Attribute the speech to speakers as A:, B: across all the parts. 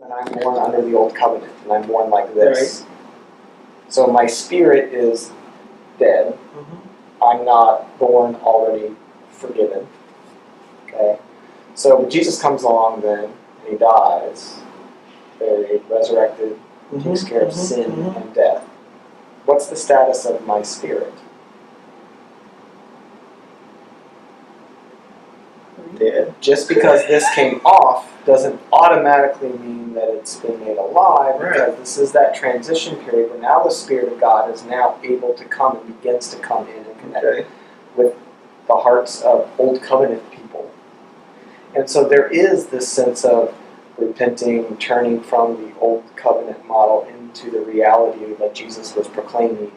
A: And I'm born under the old covenant, and I'm born like this. Right. So my spirit is dead. Mm-hmm. I'm not born already forgiven. Okay? So when Jesus comes along then, and he dies, buried, resurrected, takes care of sin and death. What's the status of my spirit?
B: Dead.
A: Just because this came off doesn't automatically mean that it's been made alive, because this is that transition period where now the Spirit of God is now able to come and begins to come in and connect with the hearts of old covenant people. And so there is this sense of repenting, turning from the old covenant model into the reality that Jesus was proclaiming,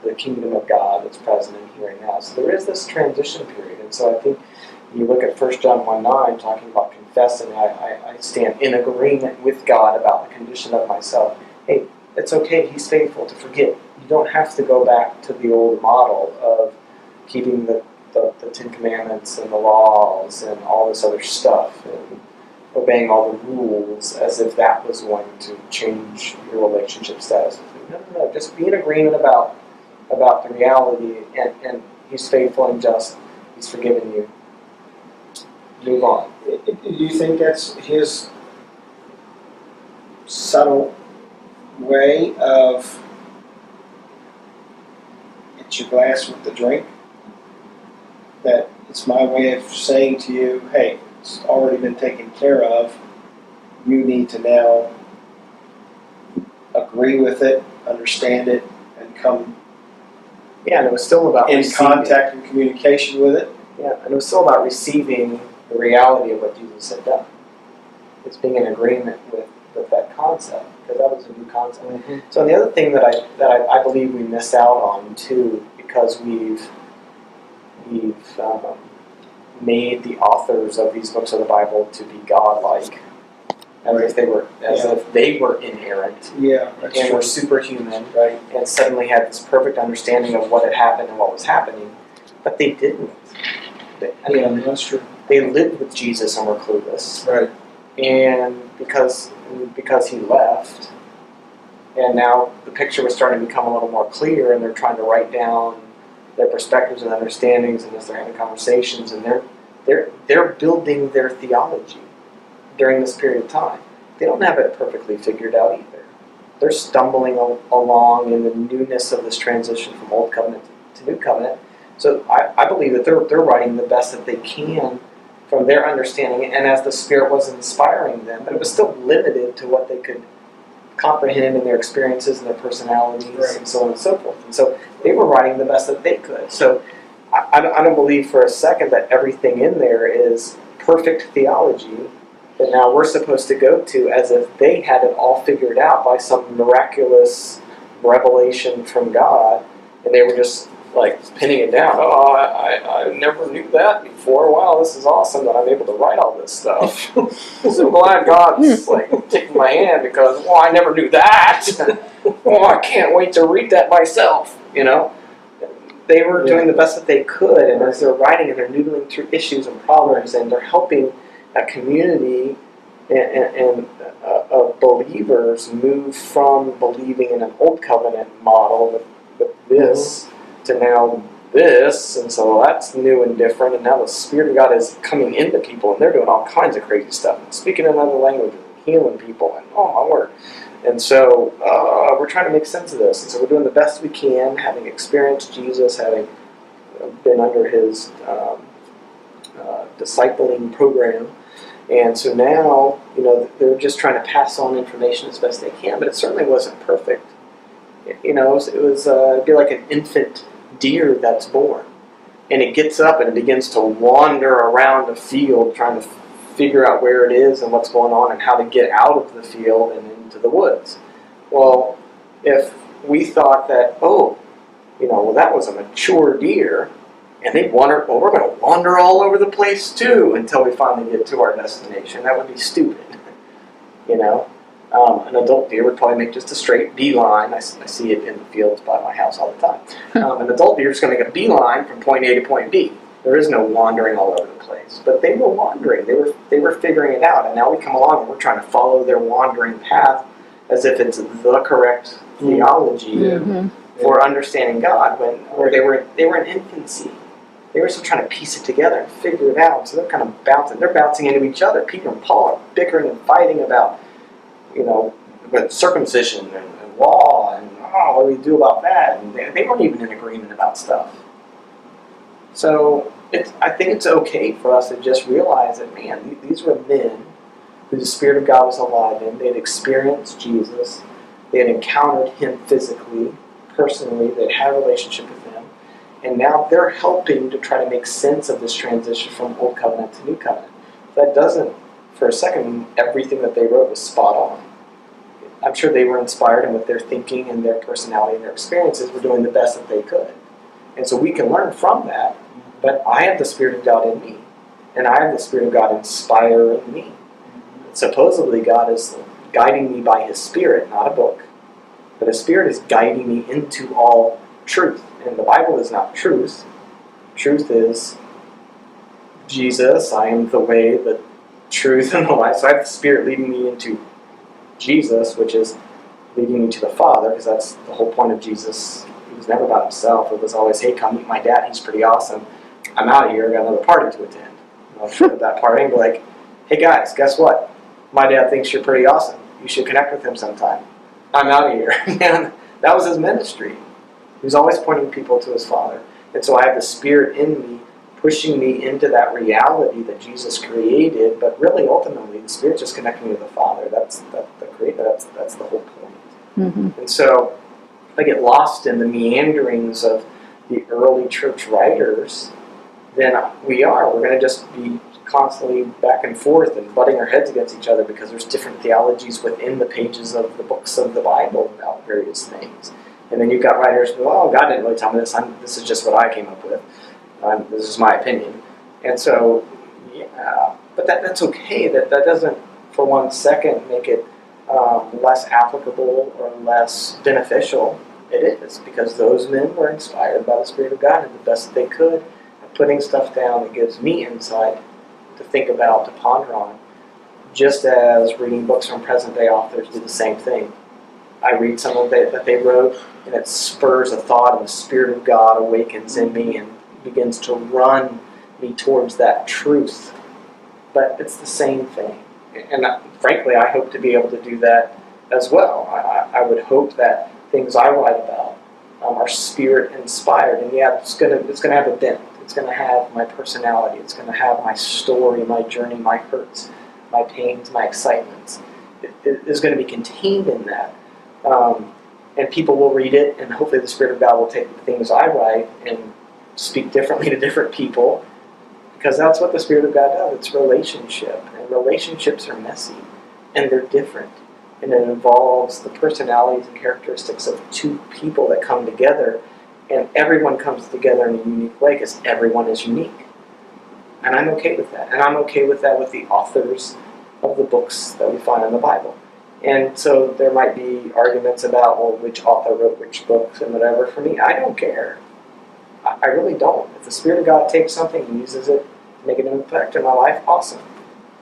A: the kingdom of God that's present in here and now. So there is this transition period. And so I think you look at 1 John 1:9, talking about confessing, I stand in agreement with God about the condition of myself. Hey, it's okay, he's faithful to forgive. You don't have to go back to the old model of keeping the Ten Commandments and the laws and all this other stuff and obeying all the rules as if that was going to change your relationship status with him. No. Just be in agreement about the reality, and he's faithful and just. He's forgiven you. Move on.
B: Do you think that's his subtle way of get your glass with the drink? That it's my way of saying to you, hey, it's already been taken care of. You need to now agree with it, understand it, and come
A: and it was still about
B: in contact and communication with it.
A: Yeah, and it was still about receiving the reality of what Jesus had done. It's being in agreement with that concept, because that was a new concept. Mm-hmm. So the other thing that I believe we miss out on too, because we've made the authors of these books of the Bible to be godlike, as if they were inerrant, and were superhuman, and suddenly had this perfect understanding of what had happened and what was happening, but they didn't.
B: That's true.
A: They lived with Jesus and were clueless.
B: Right.
A: And because he left, and now the picture was starting to become a little more clear, and they're trying to write down their perspectives and understandings, and as they're having conversations, and they're building their theology during this period of time. They don't have it perfectly figured out either. They're stumbling along in the newness of this transition from Old Covenant to New Covenant. So I believe that they're writing the best that they can from their understanding, and as the Spirit was inspiring them, but it was still limited to what they could comprehend in their experiences and their personalities and so on and so forth. And so they were writing the best that they could. So I don't believe for a second that everything in there is perfect theology that now we're supposed to go to as if they had it all figured out by some miraculous revelation from God, and they were just like pinning it down. Oh, I never knew that before. Wow, this is awesome that I'm able to write all this stuff. So glad God's like taking my hand, because I never knew that. I can't wait to read that myself. They were doing the best that they could, and as they're writing and they're noodling through issues and problems, and they're helping a community and of believers move from believing in an old covenant model with this to now this, and so that's new and different, and now the Spirit of God is coming into people, and they're doing all kinds of crazy stuff, and speaking in other languages, and healing people, and oh my word. And so we're trying to make sense of this, and so we're doing the best we can, having experienced Jesus, having been under his discipling program, and so now, they're just trying to pass on information as best they can, but it certainly wasn't perfect. It was it'd be like an infant deer that's born, and it gets up and it begins to wander around a field trying to figure out where it is and what's going on and how to get out of the field and into the woods. Well, if we thought that, that was a mature deer, and they wander, we're going to wander all over the place too until we finally get to our destination, that would be stupid. An adult deer would probably make just a straight beeline. I see it in the fields by my house all the time. An adult deer is going to make a beeline from point A to point B. There is no wandering all over the place. But they were wandering. They were figuring it out. And now we come along and we're trying to follow their wandering path as if it's the correct theology for understanding God, or they were in infancy. They were still trying to piece it together and figure it out. So they're kind of bouncing. They're bouncing into each other. Peter and Paul are bickering and fighting about, with circumcision and law and what do we do about that? And they weren't even in agreement about stuff. So I think it's okay for us to just realize that, man, these were men who the Spirit of God was alive in. They had experienced Jesus. They had encountered Him physically, personally. They had a relationship with Him. And now they're helping to try to make sense of this transition from Old Covenant to New Covenant. That doesn't, for a second, mean everything that they wrote was spot on. I'm sure they were inspired, and with their thinking and their personality and their experiences were doing the best that they could. And so we can learn from that. But I have the Spirit of God in me. And I have the Spirit of God inspiring me. Supposedly God is guiding me by His Spirit, not a book. But His Spirit is guiding me into all truth. And the Bible is not truth. Truth is Jesus. I am the way, the truth, and the life. So I have the Spirit leading me into Jesus, which is leading me to the Father, because that's the whole point of Jesus. He was never about Himself. It was always, hey, come meet my dad. He's pretty awesome. I'm out of here. I got another party to attend. I'll show up at that party and be like, hey guys, guess what? My dad thinks you're pretty awesome. You should connect with him sometime. I'm out of here. And that was His ministry. He was always pointing people to His Father. And so I have the Spirit in me, pushing me into that reality that Jesus created, but really, ultimately, the Spirit's just connecting me to the Father. That's the Creator. That's the whole point.
C: Mm-hmm.
A: And so, if I get lost in the meanderings of the early church writers, then we're going to just be constantly back and forth and butting our heads against each other because there's different theologies within the pages of the books of the Bible about various things. And then you've got writers who, God didn't really tell me this. This is just what I came up with. This is my opinion. And so, yeah, but that's okay. That doesn't, for 1 second, make it less applicable or less beneficial. It is, because those men were inspired by the Spirit of God and the best that they could at putting stuff down that gives me insight to think about, to ponder on, just as reading books from present-day authors do the same thing. I read some of it that they wrote, and it spurs a thought, and the Spirit of God awakens in me and begins to run me towards that truth. But it's the same thing. And frankly, I hope to be able to do that as well. I would hope that things I write about are Spirit-inspired. And yeah, it's gonna have a bent. It's going to have my personality. It's going to have my story, my journey, my hurts, my pains, my excitements. It is going to be contained in that. And people will read it, and hopefully the Spirit of God will take the things I write and speak differently to different people, because that's what the Spirit of God does. It's relationship. And relationships are messy, and they're different. And it involves the personalities and characteristics of two people that come together. And everyone comes together in a unique way because everyone is unique. And I'm okay with that. And I'm okay with that with the authors of the books that we find in the Bible. And so there might be arguments about, well, which author wrote which books and whatever. For me, I don't care. I really don't. If the Spirit of God takes something and uses it to make an impact in my life, awesome.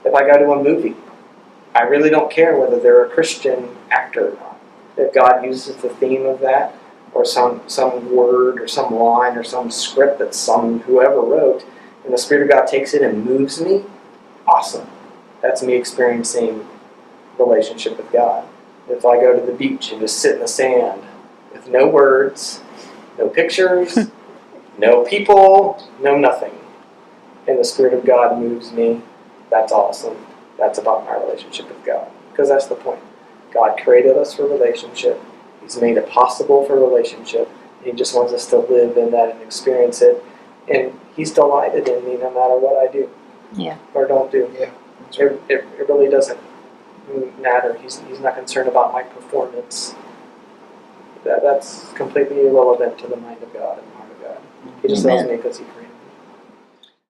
A: If I go to a movie, I really don't care whether they're a Christian actor or not. If God uses the theme of that, or some word or some line or some script that whoever wrote, and the Spirit of God takes it and moves me, awesome. That's me experiencing relationship with God. If I go to the beach and just sit in the sand with no words, no pictures, no people, no nothing, and the Spirit of God moves me, that's awesome. That's about my relationship with God. Because that's the point. God created us for relationship. He's made it possible for relationship. He just wants us to live in that and experience it. And He's delighted in me no matter what I do.
C: Yeah.
A: Or don't do.
B: Yeah.
A: It really doesn't matter. He's not concerned about my performance. That's completely irrelevant to the mind of God and the heart of God. He just loves me because He created me.